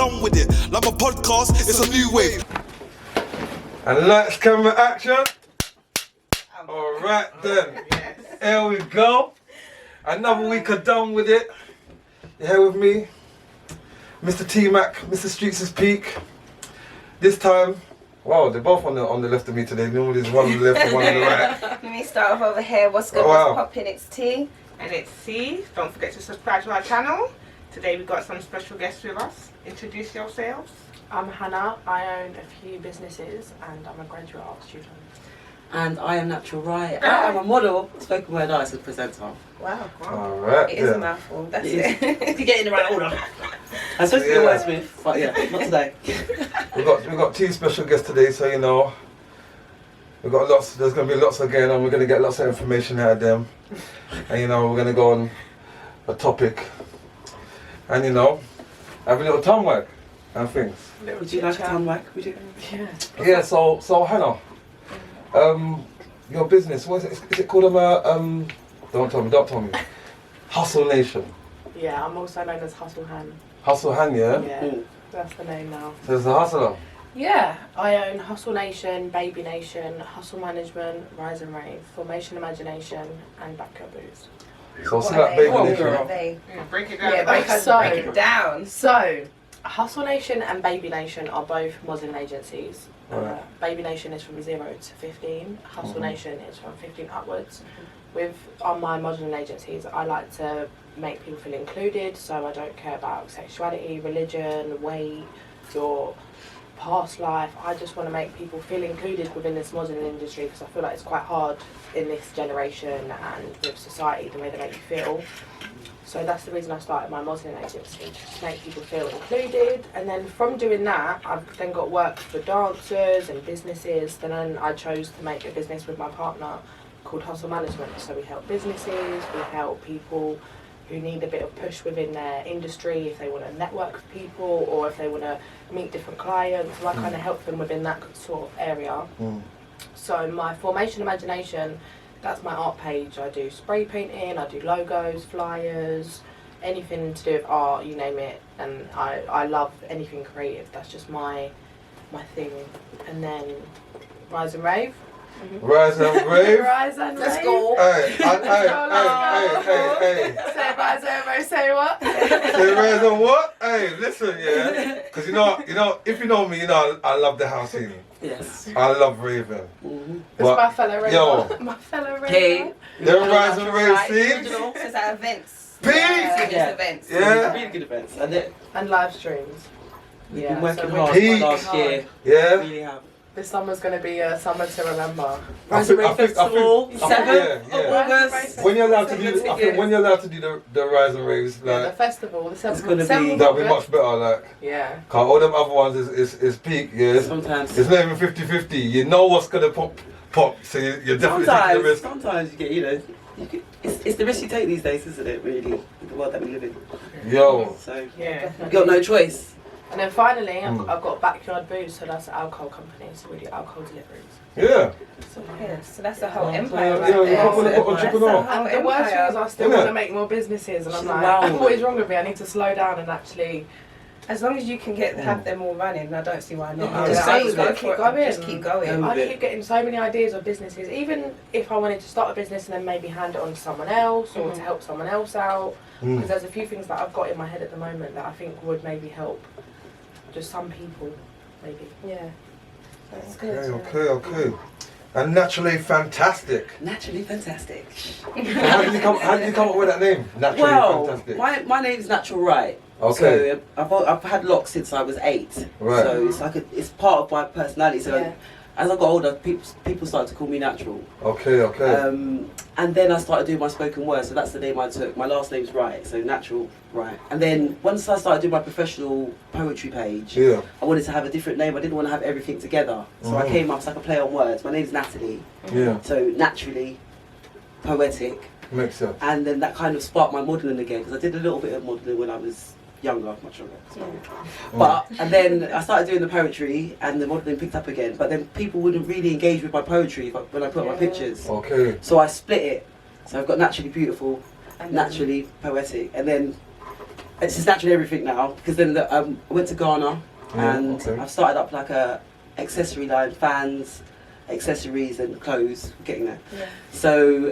done with it. Like my podcast, it's a new wave. And lights, camera, action. Alright then. Here we go. Another week of done with it. You're here with me, Mr. T-Mac, Mr. Streets' Peak. This time, wow, they're both on the left of me today. Normally there's one on the left and one on the right. Let me start off over here. What's good? Wow. What's popping? It's T. And it's C. Don't forget to subscribe to our channel. Today we've got some special guests with us. Introduce yourselves. I'm Hannah. I own a few businesses and I'm a graduate art student. And I am Natural Right. I am a model, spoken word artist and presenter. Wow. Alright. It is a mouthful. That's it. You get in the right order. I'm supposed to be a wordsmith, but yeah, not today. We got two special guests today, so you know, we've got lots. There's going to be lots of going on. We're going to get lots of information out of them, and you know, we're going to go on a topic, and you know, have a little tongue wag and things. Would you like a tongue wag? Would you? Yeah. Yeah. So Hannah, your business. What is it called? Don't tell me. Hustle Nation. Yeah, I'm also known as Hustle Han. Hustle Han, yeah. Yeah, that's the name now. So it's a hustler. Yeah, I own Hustle Nation, Baby Nation, Hustle Management, Rise and Rave, Formation Imagination, and Backyard Boots. So what's What that are baby they? nation? What are they? Yeah, break it down. Yeah, break it down. So, Hustle Nation and Baby Nation are both modelling agencies. Right. Baby Nation is from 0 to 15. Hustle Mhm. Nation is from 15 upwards. On my modelling agencies, I like to make people feel included, so I don't care about sexuality, religion, weight, your past life. I just want to make people feel included within this modelling industry because I feel like it's quite hard in this generation and with society, the way they make you feel. So that's the reason I started my modelling agency, just to make people feel included. And then from doing that, I've then got work for dancers and businesses. Then I chose to make a business with my partner called Hustle Management. So we help businesses, we help people who need a bit of push within their industry, if they want to network with people or if they want to meet different clients. So I kind of help them within that sort of area. So my Formation Imagination, that's my art page. I do spray painting, I do logos, flyers, anything to do with art, you name it. And I love anything creative. That's just my thing. And then Rise and Rave. Rise and Rave. Rise and Rave. Let's go. Hey. Say Rise and Rave, say what? Say rise and what? Hey, listen, yeah. Because you know, if you know me, you know I love the house scene. Yes. I love raving. It's my fellow raver. Yo. My fellow raver. Hey. The rise and rave scene. So it's at events. Peace. Yeah. Events. Yeah. Really good events. And live streams. We've Yeah, been working so hard we're last year. Yeah. Really have. This summer's going to be a summer to remember. Rise and Rave Festival, I think- 7th yeah. of August. When you're allowed to do, I think when you're allowed to do the rise and raves, Yeah, the like festival, the 7th, It's gonna be- 7th of that'll be August. much better. Like, Yeah. cause all them other ones is peak. Yeah. Sometimes. It's not even 50-50. You know what's gonna pop. So you're definitely taking the risk. Sometimes you get, it's the risk you take these days, isn't it, really, with the world that we live in. Yo. So, Yeah. you've got no choice. And then finally, I've got Backyard Boots, so that's an alcohol company, so we do alcohol deliveries. Yeah. So, Yeah, so that's a whole empire Yeah, right you're there. proper That's entrepreneur. a whole and the worst thing is I still Isn't want it? to make more businesses, and I'm like, Wow. what is wrong with me? I need to slow down and actually... As long as you can have them all running, I don't see why not. Yeah, Just just keep go for it. Just keep going. Um, I keep getting so many ideas of businesses, even if I wanted to start a business and then maybe hand it on to someone else or to help someone else out, because there's a few things that I've got in my head at the moment that I think would maybe help just some people, maybe. Yeah. That's good. Okay. And naturally fantastic. Naturally fantastic. How did you come up with that name? Naturally Well, fantastic. my name's Natural Right. Okay. So I've had locks since I was 8. Right. So it's like it's part of my personality. So Yeah. as I got older, people started to call me Natural. Okay. And then I started doing my spoken word. So that's the name I took. My last name's Right. So Natural Right. And then once I started doing my professional poetry page, Yeah. I wanted to have a different name. I didn't want to have everything together. So I came up with like a play on words. My name's Natalie. Yeah. So naturally poetic. Makes sense. And then that kind of sparked my modelling again, because I did a little bit of modelling when I was younger, much younger. But, and then I started doing the poetry and the modelling picked up again, but then people wouldn't really engage with my poetry when I put my pictures. Okay. So I split it. So I've got naturally beautiful, naturally poetic, and then it's just naturally everything now, because then I went to Ghana and I've started up like a accessory line, fans, accessories and clothes, getting there. Yeah. So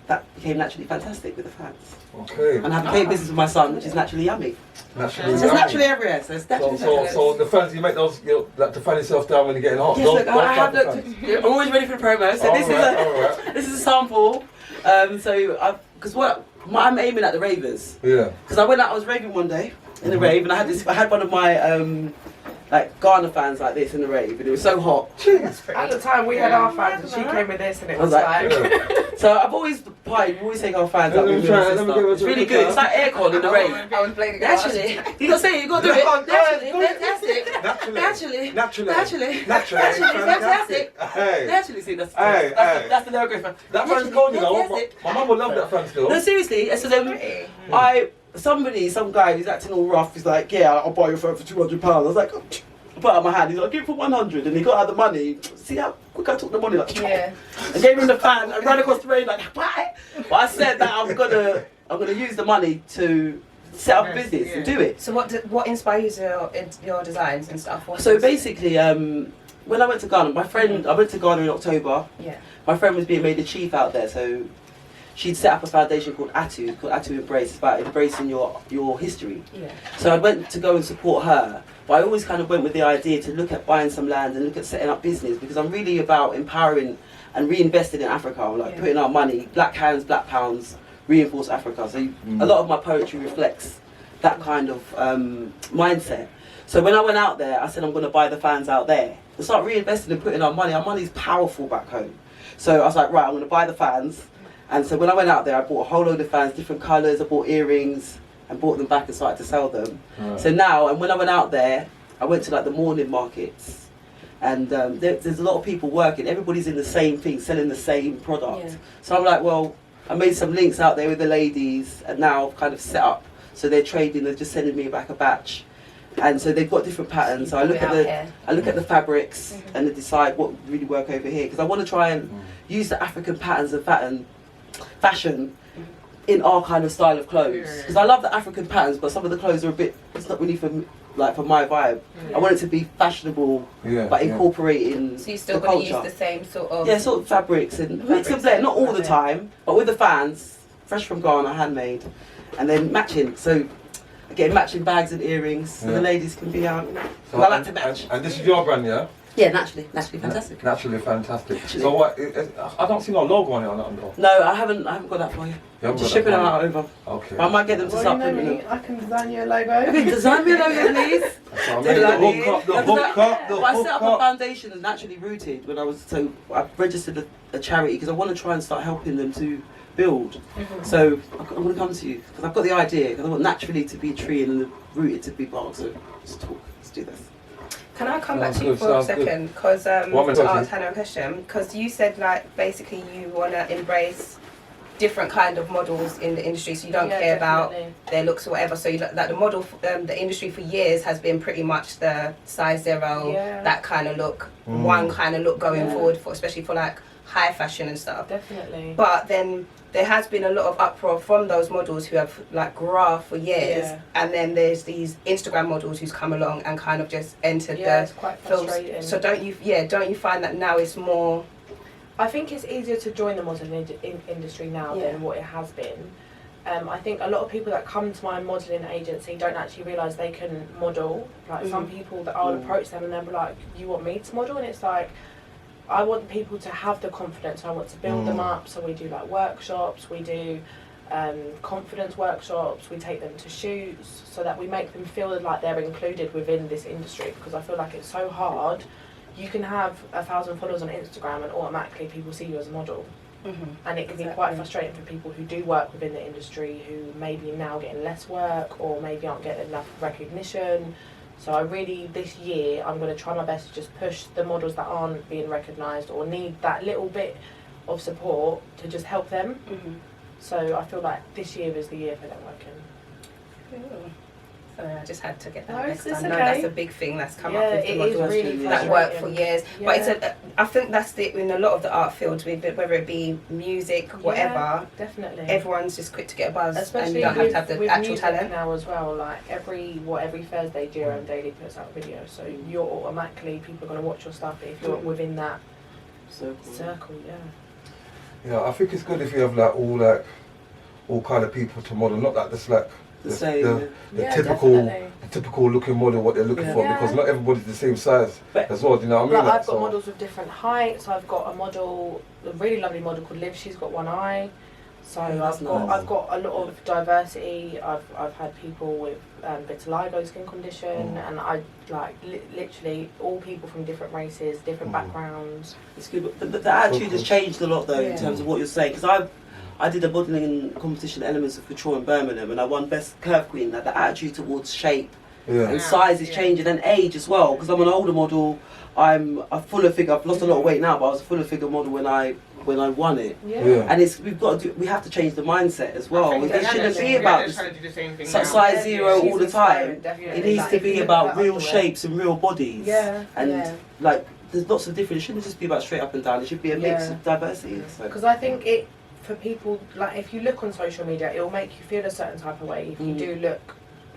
that became naturally fantastic with the fans. Okay. And I have a cake business with my son, which is naturally yummy. Naturally It's just naturally everywhere, so it's naturally so the fans, you make those, you like to fan yourself down when you're getting hot. Yes, look, I have looked, I'm always ready for the promo, so this is a sample. Because I'm aiming at the ravers. Yeah. Because I was raving one day in the rave, and I had one of my like Ghana fans like this in the rave, and it was so hot. At the time we had our fans, and she came with this, and it was like. So I've always partied, we always take our fans out. It's really good. It's like aircon in the rave. I was playing Naturally, you gotta say it. You gotta do it. Naturally, fantastic. Naturally, see that's the logo. That fan's cold, you know. My mum will love that fan still. No, seriously. So then some guy who's acting all rough, he's like, yeah, I'll buy your phone for £200. I was like, I put out my hand, he's like, give it for 100, and he got out the money. See how quick I took the money, like, I gave him the fan, I ran across the rain, like, bye. But I said that I'm gonna use the money to set up a business and do it. So what inspires your designs and stuff? So basically, when I went to Ghana, I went to Ghana in October. Yeah. My friend was being made a chief out there, so she'd set up a foundation called Atu Embrace. It's about embracing your history. Yeah. So I went to go and support her, but I always kind of went with the idea to look at buying some land and look at setting up business, because I'm really about empowering and reinvesting in Africa, like putting our money, black hands, black pounds, reinforce Africa. So a lot of my poetry reflects that kind of mindset. So when I went out there, I said I'm going to buy the fans out there and start reinvesting and putting our money. Our money's powerful back home. So I was like, right, I'm going to buy the fans. And so when I went out there, I bought a whole load of fans, different colours, I bought earrings and bought them back and started to sell them. Right. So now, and when I went out there, I went to like the morning markets, and there's a lot of people working, everybody's in the same thing, selling the same product. Yeah. So I'm like, well, I made some links out there with the ladies, and now I've kind of set up, so they're trading, they're just sending me back a batch. And so they've got different patterns. So I look at the fabrics and I decide what would really work over here, because I want to try and use the African patterns and fashion in our kind of style of clothes, because I love the African patterns, but some of the clothes are it's not really for my vibe. I want it to be fashionable, but incorporating so you're still the going to culture. use the same sort of sort of fabrics and mix and blend, not all the time, but with the fans, fresh from Ghana, handmade, and then matching. So again, matching bags and earrings, so the ladies can be out. So I like to match. And this is your brand, yeah? Yeah, naturally fantastic. Naturally fantastic. Naturally. So what? I don't see no logo on it or nothing though. No, I haven't got that for you. I'm just shipping them out over. Okay. But I might get them to start printing them. I can design you a logo. Design me a logo, please. The hook up. I set up a foundation that's naturally rooted when I registered a charity because I want to try and start helping them to build. So I'm going to come to you because I've got the idea, because I want naturally to be a tree and rooted to be bark. So let's talk. Let's do this. Can I come back to you for a second? Because to ask Hannah a question, because you said like basically you want to embrace different kind of models in the industry, so you don't care about their looks or whatever. So you like the model, the industry for years has been pretty much the size zero, that kind of look, one kind of look going forward for, especially for like high fashion and stuff. Definitely. But then there has been a lot of uproar from those models who have like graphed for years, and then there's these Instagram models who's come along and kind of just entered it's quite frustrating. So don't you find that now it's more? I think it's easier to join the modelling industry now than what it has been. I think a lot of people that come to my modelling agency don't actually realise they can model. Like some people that I'll approach them and they'll be like, "You want me to model?" And it's like, I want people to have the confidence. I want to build them up. So we do like workshops, we do confidence workshops, we take them to shoots so that we make them feel like they're included within this industry, because I feel like it's so hard. You can have 1,000 followers on Instagram and automatically people see you as a model. And it can be quite frustrating for people who do work within the industry, who maybe now getting less work or maybe aren't getting enough recognition. So I really, this year, I'm going to try my best to just push the models that aren't being recognised or need that little bit of support to just help them. So I feel like this year is the year for networking. Sorry, I just had to get that No, next. it's I know okay. that's a big thing that's come up Yeah, with the it is models really that work for frustrating. years. Yeah. But it's I think that's in a lot of the art fields, whether it be music, whatever. Yeah, definitely. Everyone's just quick to get a buzz, Especially and you don't have to have the with actual music talent. now as well. Like every Thursday, GRM Daily puts out videos, so you're automatically people are going to watch your stuff if you're within that circle. Yeah, I think it's good if you have all kind of people to model, not like this The same. the definitely. typical looking model what they're looking Yeah. for, Yeah. because not everybody's the same size But- as well. Do you know what I mean? Like I've got So- models with different heights. I've got a model, a really lovely model called Liv. She's got one eye. So that's I've got nice. a lot of diversity. I've had people with vitiligo skin condition, and I like literally all people from different races, different backgrounds. It's good. The attitude has changed a lot though in Yeah. terms of what you're saying. Because I did a modelling competition, Elements of Couture in Birmingham, and I won Best Curve Queen. Like the attitude towards shape Yeah. and size is changing, and age as well. Because I'm an older model, I'm a fuller figure. I've lost a lot of weight now, but I was a fuller figure model when I won it. Yeah. And we have to change the mindset as well. I think It shouldn't be about trying to do the same thing so- now. size zero She's all the time. definitely. It needs Like, to if be you look about at real underwear- shapes and real bodies. Yeah, And yeah. like, there's lots of different. It shouldn't just be about straight up and down. It should be a mix Yeah. of diversity. So. Because I think it, for people, like if you look on social media, it will make you feel a certain type of way. If you do look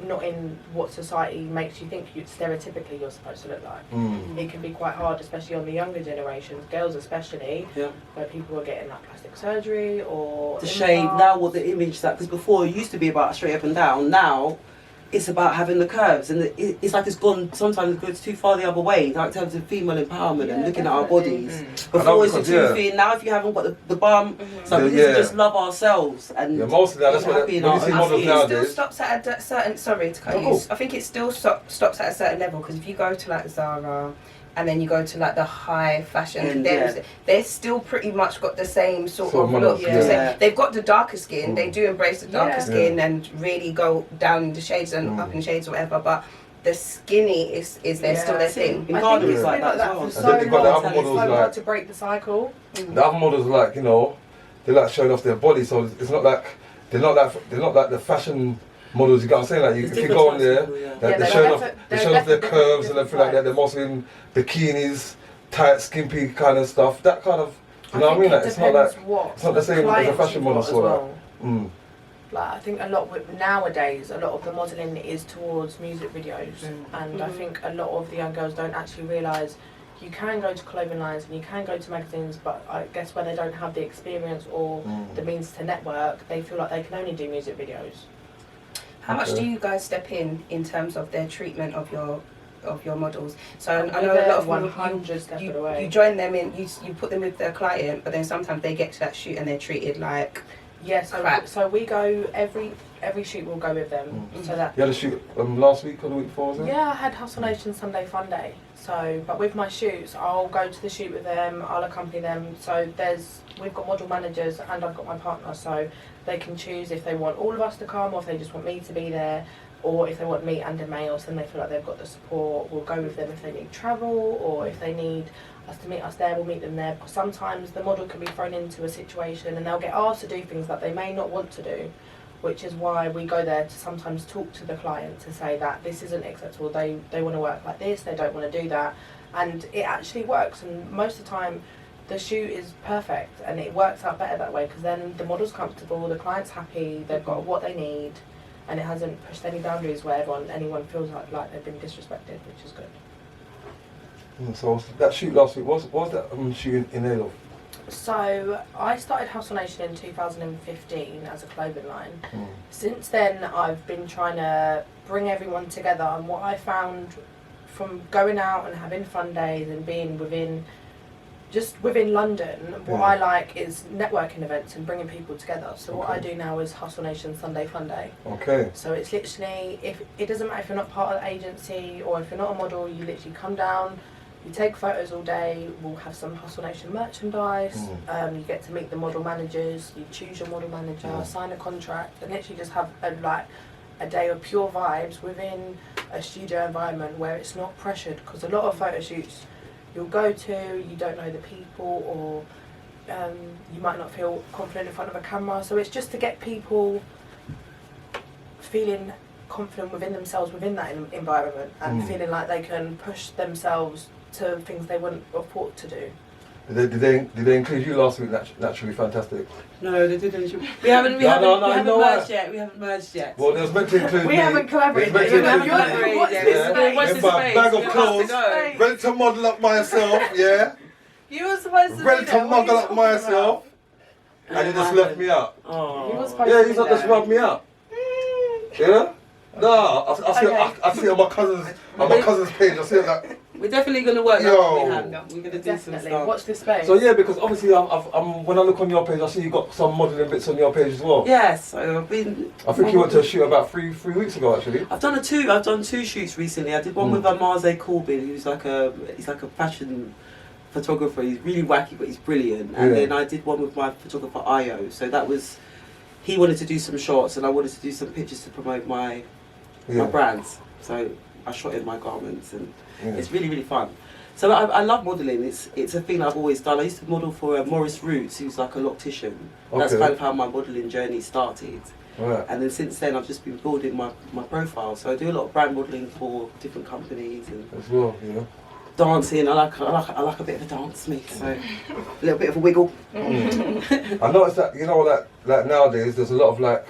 not in what society makes you think stereotypically you're supposed to look like. It can be quite hard, especially on the younger generations, girls especially, where people are getting like plastic surgery or The shape, now what the image that, because before it used to be about straight up and down, now it's about having the curves, and it's like it's gone, sometimes it goes too far the other way, like in terms of female empowerment and looking at our bodies. Before it's too thin, now if you haven't got the bum, so we need to just love ourselves and mostly now that's be what happy in when our you see own models skin. It still nowadays. stops at a certain. Sorry to cut Oh, you. cool. I think it still stops at a certain level, because if you go to like Zara, and then you go to like the high fashion, they're still pretty much got the same sort of models, look. yeah. They've got the darker skin. They do embrace the darker skin and really go down in the shades and up in shades or whatever. But the skinny is still their thing. In I garden think it's it's like been that like as that well. for And then so you've got the long, other and it's models so like- hard to break the cycle. The other models like, you know, they like showing off their body, so it's not like they're not like the fashion models. You get what I'm saying? Like There's if you different go on types of there, people, yeah. they're they're showing off, defi- they're they're showing off their definitely curves and everything like that. They're different mostly in bikinis, tight, skimpy kind of stuff. That kind of, you know what I mean? Like, it's not like it's not the same as a fashion model sort of. Like I think a lot nowadays, a lot of the modelling is towards music videos, and I think a lot of the young girls don't actually realise you can go to clothing lines and you can go to magazines, but I guess when they don't have the experience or the means to network, they feel like they can only do music videos. How much do you guys step in terms of their treatment of your models? So I know a lot of 100 step you, away. you join them in, you put them with their client, but then sometimes they get to that shoot and they're treated like So we go every shoot we'll go with them. So that You had a shoot last week or the week before, was it? I had Hustle Nation Sunday Fun Day. So, but with my shoots, I'll go to the shoot with them. I'll accompany them. So we've got model managers and I've got my partner. So they can choose if they want all of us to come or if they just want me to be there, or if they want me and a male. So then they feel like they've got the support. We'll go with them if they need travel or if they need us to meet us there, we'll meet them there. Because sometimes the model can be thrown into a situation and they'll get asked to do things that they may not want to do, which is why we go there to sometimes talk to the client to say that this isn't acceptable, they want to work like this, they don't want to do that, and it actually works. And most of the time the shoot is perfect and it works out better that way, because then the model's comfortable, the client's happy, they've got what they need, and it hasn't pushed any boundaries where anyone feels like they've been disrespected, which is good. So that shoot last week, what was that shoot in Adolf? So I started Hustle Nation in 2015 as a clothing line. Since then I've been trying to bring everyone together, and what I found from going out and having fun days and being within London, what I like is networking events and bringing people together. So what I do now is Hustle Nation Sunday Fun Day. Okay. So it's literally, if it doesn't matter if you're not part of the agency or if you're not a model, you literally come down, you take photos all day, we'll have some Hustle Nation merchandise, you get to meet the model managers, you choose your model manager, sign a contract, and literally just have a day of pure vibes within a studio environment where it's not pressured. Because a lot of photo shoots you'll go to, you don't know the people, or you might not feel confident in front of a camera. So it's just to get people feeling confident within themselves within that environment and feeling like they can push themselves to things they wouldn't have thought to do. Did they include you last week? Naturally Fantastic. No, they didn't. We haven't merged yet. We haven't merged yet. Well, they was meant to include We me. haven't collaborated. They was meant to include me. Watch this space. Watch In this my space. bag of You clothes, have to ready to model up myself, yeah. You were supposed to Ready be to there. What are you model up talking myself, about? and you just left me out. Oh. He was supposed Yeah, to you be just there. rubbed me out. Yeah? No, I see it on my cousin's page. I see it like. We're definitely going to work that Yo. we have. We're going to do some Definitely. stuff. Watch this space. So yeah, because obviously when I look on your page, I see you got some modelling bits on your page as well. Yes, so I've been. I think you went to a shoot about three weeks ago actually. I've done two shoots recently. I did one with Marze Corbin, who's like a fashion photographer. He's really wacky, but he's brilliant. And then I did one with my photographer Io. So that was, he wanted to do some shots, and I wanted to do some pictures to promote my brands. So I shot in my garments, and it's really, really fun. So I love modelling. It's a thing I've always done. I used to model for Maurice Roots, who's like a loctician. That's kind of how my modelling journey started. Right. And then since then, I've just been building my profile. So I do a lot of brand modelling for different companies and As well, yeah. dancing. I like a bit of a dance, me. So a little bit of a wiggle. I noticed that like nowadays there's a lot of like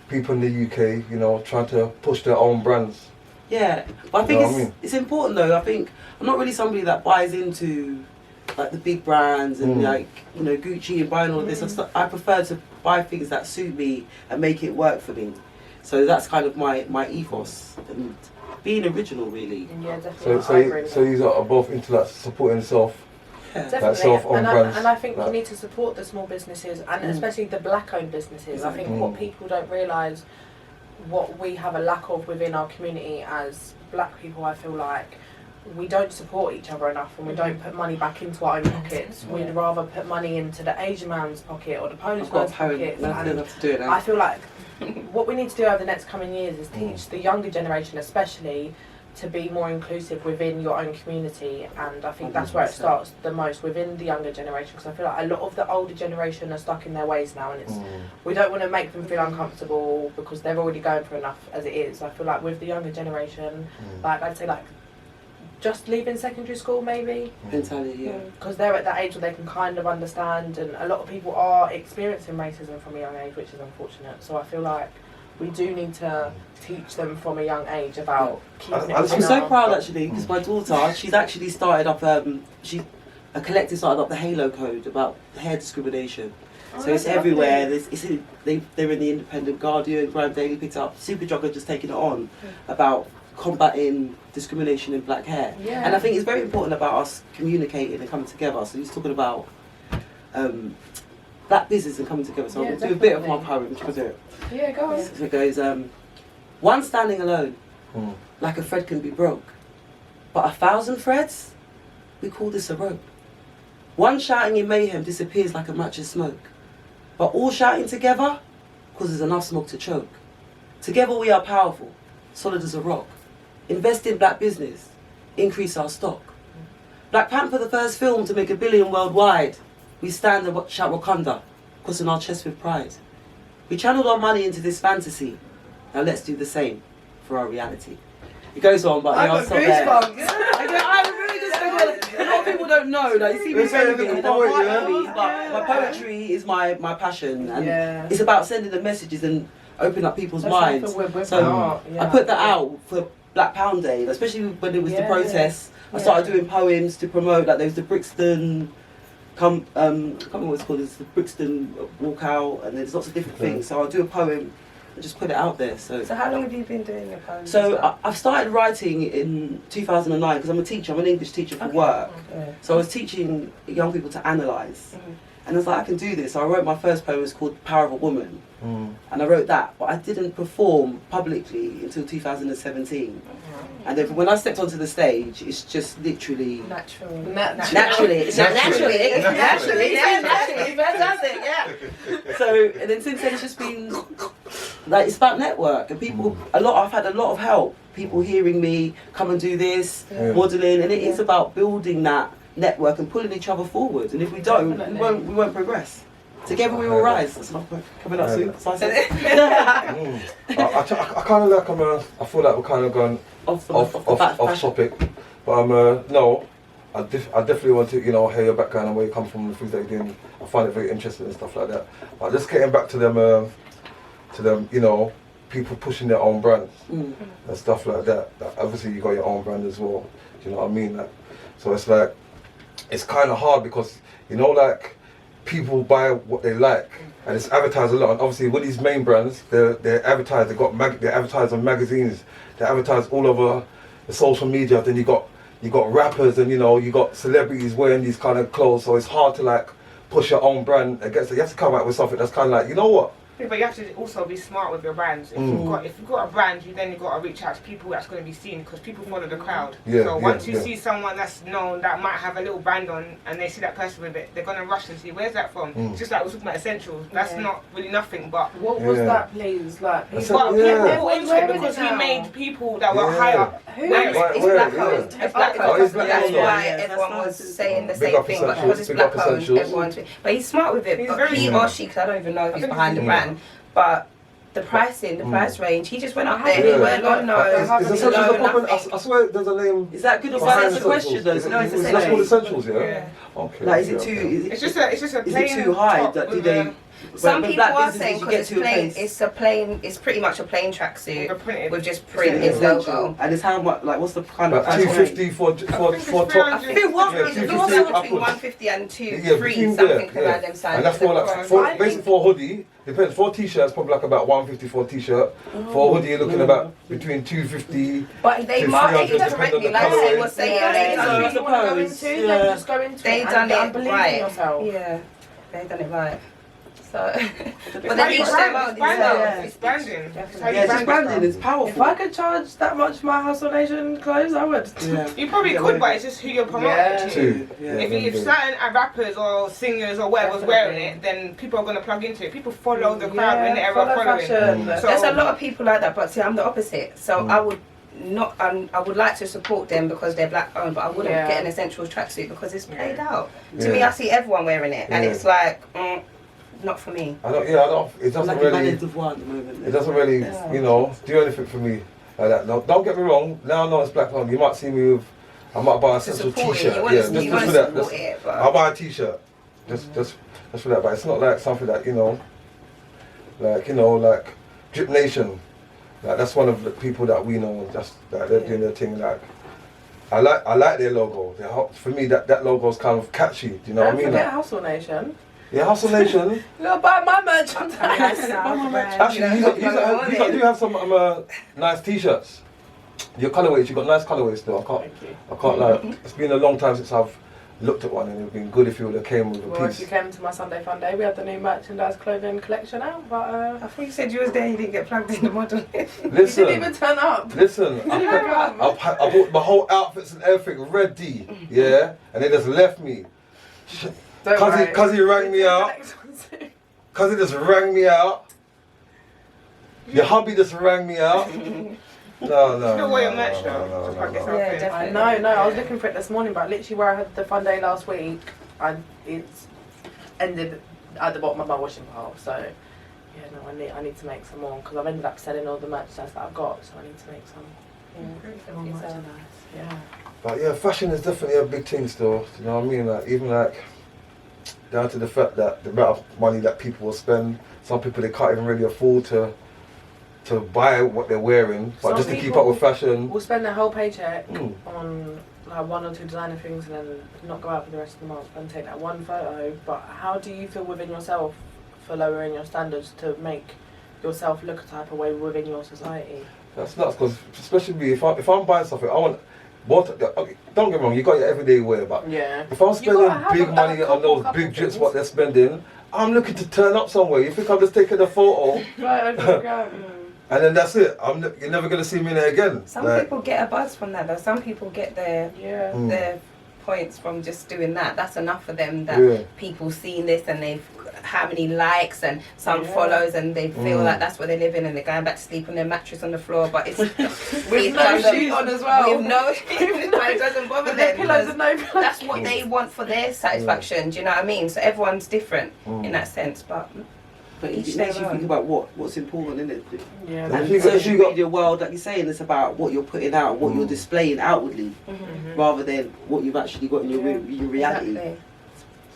people in the UK, trying to push their own brands. Yeah, but I think You know what I mean? it's important though. I think I'm not really somebody that buys into like the big brands and like Gucci and buying all of this. I prefer to buy things that suit me and make it work for me. So that's kind of my ethos and being original, really. Yeah, definitely. So you are both into like supporting self. Yeah. Definitely, self-owned brands, and I think like- you need to support the small businesses and especially the black-owned businesses. I think what people don't realise, what we have a lack of within our community as black people, I feel like we don't support each other enough and we don't put money back into our own pockets. We'd rather put money into the Asian man's pocket or the Polish man's pocket. I feel like what we need to do over the next coming years is teach the younger generation especially to be more inclusive within your own community, and I think that's where it starts the most within the younger generation, because I feel like a lot of the older generation are stuck in their ways now, and we don't want to make them feel uncomfortable because they're already going through enough as it is. I feel like with the younger generation, like I'd say like just leaving secondary school maybe, Entirely, yeah. because they're at that age where they can kind of understand, and a lot of people are experiencing racism from a young age, which is unfortunate. So I feel like we do need to teach them from a young age about keeping it. I'm so proud actually because my daughter, she's actually started up a collective started up the Halo Code about hair discrimination. So it's everywhere. They're in the Independent Guardian, Graham Daily picked it up. Superdrug have just taken it on about combating discrimination in black hair. Yeah. And I think it's very important about us communicating and coming together. So he's talking about black business and coming together. So I'll do a bit of my poem. Which I'll do it. Yeah, go on. So it goes, one standing alone, like a thread can be broke. But 1,000 threads, we call this a rope. One shouting in mayhem disappears like a match of smoke. But all shouting together causes enough smoke to choke. Together we are powerful, solid as a rock. Invest in black business, increase our stock. Black Panther, the first film to make $1 billion worldwide. We stand and shout Wakanda, crossing our chest with pride. We channeled our money into this fantasy. Now let's do the same for our reality. It goes on, but I'll stop there. I'm really just a lot of people don't know. Like, you see me saying but my poetry is my passion, and it's about sending the messages and opening up people's minds. So I put that out for Black Pound Day, especially when it was the protest. I started doing poems to promote. Like there was the Brixton. I can't remember what it's called. It's the Brixton walkout, and there's lots of different things. So I'll do a poem and just put it out there. So how long have you been doing your poems? So I've started writing in 2009 because I'm a teacher. I'm an English teacher for work. So I was teaching young people to analyse. And I was like, I can do this. So I wrote my first poem. It's called Power of a Woman. And I wrote that, but I didn't perform publicly until 2017. And then when I stepped onto the stage, it's just literally Naturally. Fantastic, yeah. So, and then since then it's just been like, it's about network and people. I've had a lot of help. People hearing me come and do this, modelling, and it is about building that network and pulling each other forward. And if we don't, we won't progress. Together we will rise. That's not coming up soon. I kind of like I feel like we're kind of going off topic, but no, I definitely want to hear your background and where you come from, the things that you're doing. I find it very interesting and stuff like that. But just getting back to them, people pushing their own brand and stuff like that. Obviously, you got your own brand as well. Do you know what I mean? Like, so it's like it's kind of hard because like. People buy what they like, and it's advertised a lot. And obviously, with these main brands, they're advertised. They advertise on magazines. They advertise all over the social media. Then you got rappers, and you got celebrities wearing these kind of clothes. So it's hard to like push your own brand against it. You have to come out with something that's kind of like, you know what? Yeah, but you have to also be smart with your brands. If you've got a brand, you've got to reach out to people that's going to be seen because people follow the crowd. So once you see someone that's known that might have a little brand on and they see that person with it, they're going to rush and see where's that from. It's just like we're talking about essentials. That's not really nothing, but what was that, please? Like people because we made people that were higher. It's black owned. That's why everyone was saying the same thing. But because it's black owned, everyone's. But he's smart with it. But he or she, because I don't even know if he's behind the brand. But the price range, he just went up there. He went, oh no, I swear there's a name. Is that good or bad? That's a question though. No, it's that's called essentials, yeah? Okay. Like, is it too? It's just a plain. Is it too high? Do they? Some people are saying because it's pretty much a plain tracksuit with just print its logo. And it's how much? Like, what's the kind of price? 250 for top. I think between 150 and 230 something around them sizes. And that's basically for a hoodie. Depends. For t-shirts, probably like about 150 for a t-shirt. For a hoodie, you're looking about between 250. But they marketed it correctly, like they were saying. They done it right. Yeah, they done it right. So, but then each their own. It's branding. It's branding. It's powerful. If I could charge that much for my Hustle Nation clothes, I would. Yeah. You probably could, but it's just who you're promoting to. If certain rappers or singers or whatever's wearing it, then people are going to plug into it. People follow the crowd when they're following. So there's a lot of people like that, but see, I'm the opposite. So I would like to support them because they're black owned, but I wouldn't get an Essentials tracksuit because it's played out. To me, I see everyone wearing it, and it's like. Not for me. I don't. It doesn't really. It doesn't really, do anything for me like that. No, don't get me wrong. Now I know it's black owned. You might see me with. I might buy a Essential t-shirt. Just for that. I'll buy a t-shirt. Just for that. But it's not like something that like Drip Nation. Like that's one of the people that we know. Just that they're doing their thing. Like I like their logo. For me, that logo is kind of catchy. Do you know what I mean? Don't forget Hustle Nation. Yeah, Hustle Nation. You'll buy my merch. Actually, you do have some nice t-shirts. Your colourways, you got nice colourways still. I can't lie. It's been a long time since I've looked at one, and it would have been good if you would have came with a piece. If you came to my Sunday Fun Day, we had the new merchandise clothing collection out. But I thought you said you was there. You didn't get plugged in the model. Listen, you didn't even turn up. Listen, I bought my whole outfits and everything ready. Yeah, and they just left me. Cause he rang me out. Cause he just rang me out. Your hubby just rang me out. No. No way, merch though. Yeah, definitely. No. I was looking for it this morning, but literally where I had the fun day last week, it's ended at the bottom of my washing pile. So yeah, no, I need to make some more because I've ended up selling all the merchandise that I've got. So I need to make some. More merchandise. Yeah. But yeah, fashion is definitely a big thing still. You know what I mean? Like even like. Down to the fact that the amount of money that people will spend, some people they can't even really afford to buy what they're wearing, but just to keep up with fashion. We'll spend their whole paycheck on like 1 or 2 designer things and then not go out for the rest of the month and take that one photo. But how do you feel within yourself for lowering your standards to make yourself look a type of way within your society? That's nuts, because especially me, if I'm buying something, I want. Don't get me wrong, you got your everyday wear, but if I'm spending big money on those big drips, what they're spending, I'm looking to turn up somewhere. You think I'm just taking a photo? And then that's it. You're never going to see me there again. Some people get a buzz from that though. Some people get their points from just doing that. That's enough for them that people seen this and they've how many likes and some follows, and they feel like that's what they live in, and they're going back to sleep on their mattress on the floor. But it's with no shoes on as well. With no shoes, but it doesn't bother them. Pillows and no pillows. That's what they want for their satisfaction. Do you know what I mean? So everyone's different in that sense, but it makes you think about what's important, isn't it? Yeah. And the social media world, like you're saying, it's about what you're putting out, what you're displaying outwardly, rather than what you've actually got in your reality. Exactly.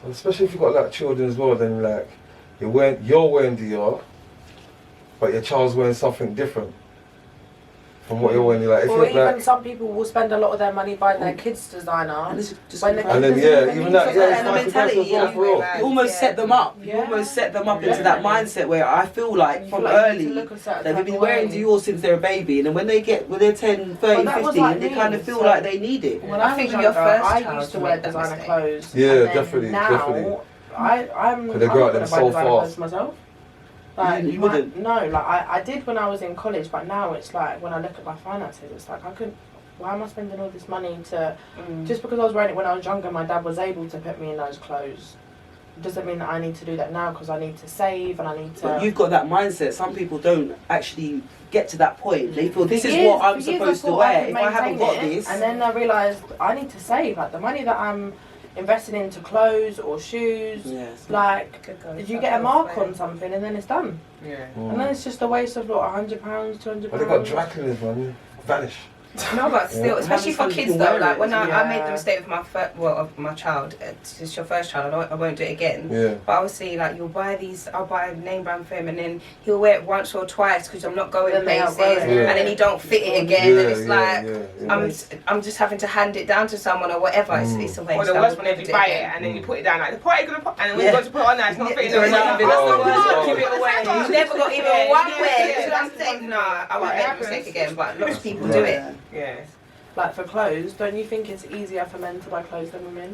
So especially if you've got like children as well, then like you're wearing Dior, but your child's wearing something different from what you're wearing. Like, if or you're, even some people will spend a lot of their money buying their kids designer. And then even that, and the mentality, you almost set them up. You almost set them up into that mindset where I feel like from early they've been wearing Dior since they're a baby, and then when they're 10, 13, 15, they kind of feel like they need it. When I think your first I used to wear designer clothes. Yeah, definitely. I'm they grow out them so fast. Myself. Like, you wouldn't? No, like I did when I was in college, but now it's like when I look at my finances, it's like why am I spending all this money to, just because I was wearing it when I was younger, my dad was able to put me in those clothes. It doesn't mean that I need to do that now because I need to save and I need to... But you've got that mindset. Some people don't actually get to that point. They feel this is what I'm supposed to wear. If I haven't got this... And then I realised I need to save. Like the money that I'm investing into clothes or shoes, like you get a mark on something and then it's done. Yeah. And then it's just a waste of like £100, £200. But they got dry cleaners, man. Vanish. No, but still, especially for kids though, like when I made the mistake with of my child, it's your first child, I won't do it again. Yeah. But obviously, like I'll buy a name brand for him, and then he'll wear it once or twice because I'm not going places, and then he don't fit it again, and it's like I'm just having to hand it down to someone or whatever. It's a waste. Or the worst when you buy it and then you put it down, like the party gonna put, and then when you go to put it on, it's not fitting. Give it away. You never got even one wear. So I'm saying, no, I won't make the mistake again. But lots of people do it. Yes. Like for clothes, don't you think it's easier for men to buy clothes than women?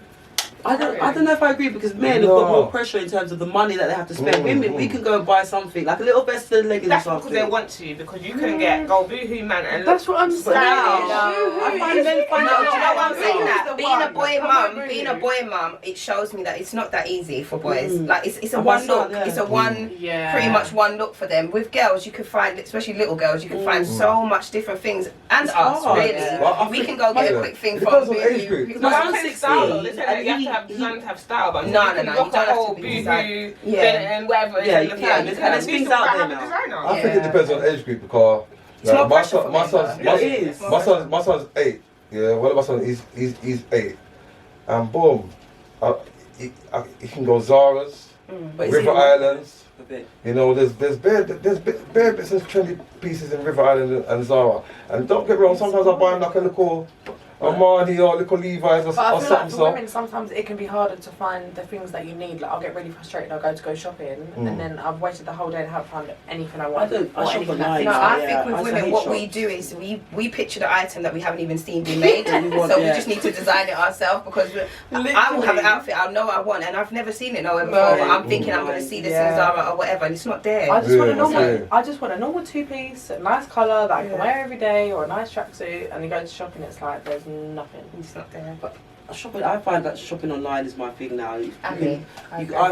I don't know if I agree because men have got more pressure in terms of the money that they have to spend. Women, we can go and buy something like a little vest and leggings or something. That's because they want to, because you couldn't get go boohoo man and that's what I'm saying. I find men find out. Do you know what I'm saying? That being a boy mum, it shows me that it's not that easy for boys. Like it's a one look. It's a pretty much one look for them. With girls, you can find, especially little girls, you can find so much different things. And us, really, we can go get a quick thing from boohoo. Because I'm 16. You don't have style, but no, you don't have to be boohoo, and whatever. There's things out there now. I think it depends on age group because my son's 8. Yeah, one of my sons he's 8, and boom, he can go Zara's, River Islands. You know, there's bare bits of trendy pieces in River Island and Zara. And don't get me wrong, sometimes I buy them like a little Armani or little Levi's or but I feel something. Like for women, sometimes it can be harder to find the things that you need. Like I'll get really frustrated. I'll go shopping, and then I've waited the whole day and haven't found anything I want. I shop online. No, I think with women, what we do is we picture the item that we haven't even seen be made, so we just need to design it ourselves because I will have an outfit I know I want, and I've never seen it nowhere before. But I'm thinking I'm going to see this in Zara or whatever, and it's not there. I just want a normal two-piece, a nice colour that I can wear every day, or a nice tracksuit. And you go to shopping, it's like there's nothing. It's not there. But I find that shopping online is my thing now. I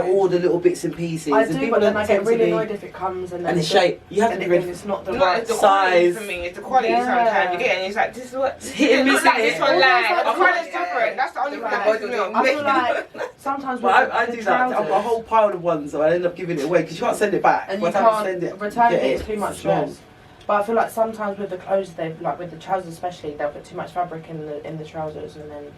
order little bits and pieces. I do, but then I get really annoyed if it comes and then the shape. You have to be ready. It's not the right size. For me, it's the quality. Sometimes you get it and it's like this is what hit and miss. Like this one, like the colour's different. That's the only thing that pisses me off. I feel like sometimes I do that. I've got a whole pile of ones, so I end up giving it away because you can't send it back. And you can't return it. It's too much stress. But I feel like sometimes with the clothes, like with the trousers especially, they'll put too much fabric in the trousers, and then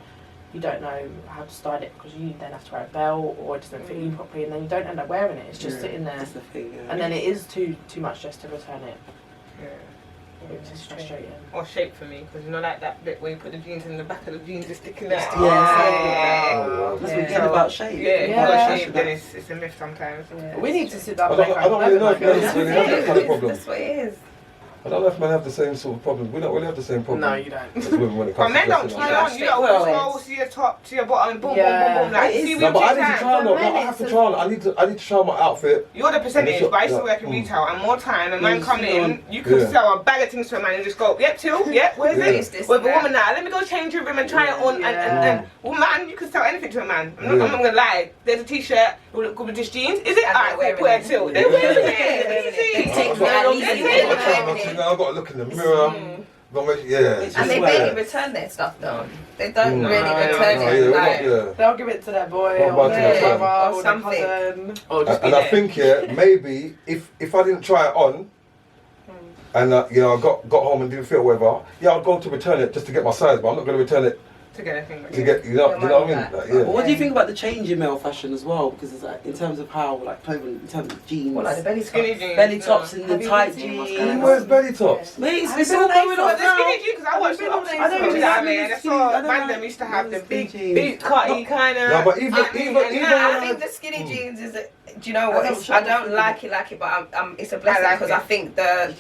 you don't know how to style it because you then have to wear a belt or it doesn't fit you properly, and then you don't end up wearing it. It's just sitting there, that's the thing, and then it is too much just to return it. Yeah. Which is frustrating. Or shape for me, because you know, like that bit where you put the jeans in the back of the jeans, is sticking out. That's what you said about shape. Shape, then it's a myth sometimes. We need to sit down. I don't really know if that's that kind of problem. That's what it is. I don't know if men have the same sort of problems. We don't really have the same problem. No, you don't. As women when it comes But to men don't dressing try up. on. You don't scroll, see your top, to your bottom, boom, boom, boom, boom. Like, see No, what but I you need to try on. No, I have to try on. I need to try on my outfit. You're the percentage, but I used to work in retail, and more time, a man come in, you could sell a bag of things to a man and just go, yep, till, yep, where's it? With a woman now, let me go change your room and try it on, and well, man, you could sell anything to a man. I'm not gonna lie. There's a t-shirt, will look good with this jeans. Is it? Alright, wear it till. They're wearing it. I've got to look in the mirror. And they barely return their stuff though. They don't really return it. They'll give it to their boy or their brother or something. their cousin. Or just and I think maybe if I didn't try it on, and you know I got home and didn't feel whatever, I'd go to return it just to get my size, but I'm not going to return it. To get a thing. To get, you know what I mean? Like, What do you think about the change in male fashion as well? Because it's like, in terms of how, like, clothing, in terms of jeans. Well, like the belly skinny jeans. Belly tops and the tight jeans. Who wears belly tops? Mate, it's all going on The skinny jeans, because I watched the Ops. I don't know. That's all random used to have the big boot cutty kind of. No, but even I think the skinny jeans is. Do you know what? I don't like it, but it's a blessing because I think that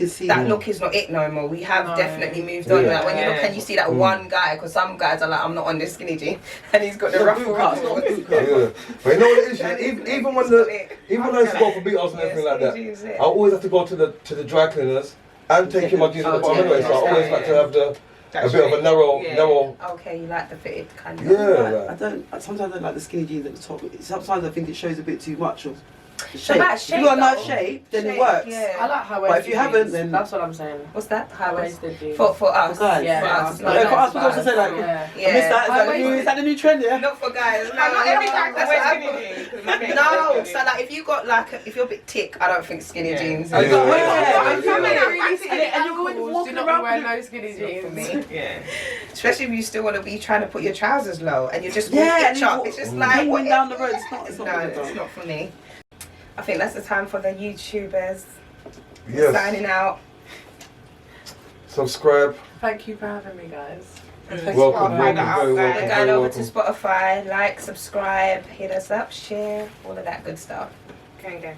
look is not it no more. We have definitely moved on. Like when you look and you see that one guy, because some guys are like, I'm not on this skinny jean, and he's got the ruffle. But you know what it is? Even when I used to go for beat-ups and everything like that, I always have to go to the dry cleaners and take my jeans at the bottom anyway. So I always like to have a bit of a narrow. Okay, you like the fitted kind of. Yeah. Sometimes I don't like the skinny jeans at the top. Sometimes I think it shows a bit too much of the So shape. that If you've got a nice shape, then it works. Yeah. I like high waisted. But if you haven't, then that's what I'm saying. What's that? High waisted jeans. For us. For guys. Yeah. For us. No, for us, we also say like, I miss that. Is that the new trend? Yeah. Not for guys. Not every guy can wear That's skinny jeans. No, so like if you got like if you're a bit thick, I don't think skinny jeans. And you're walking around wear no skinny jeans for me. Yeah. Especially if you still want to be trying to put your trousers low and you're just and up. It's just like going down the road. It's it's not for me. I think that's the time for the YouTubers Yes. signing out. Subscribe. Thank you for having me, guys. Welcome. We're going over to Spotify. Like, subscribe, hit us up, share, all of that good stuff. Gang.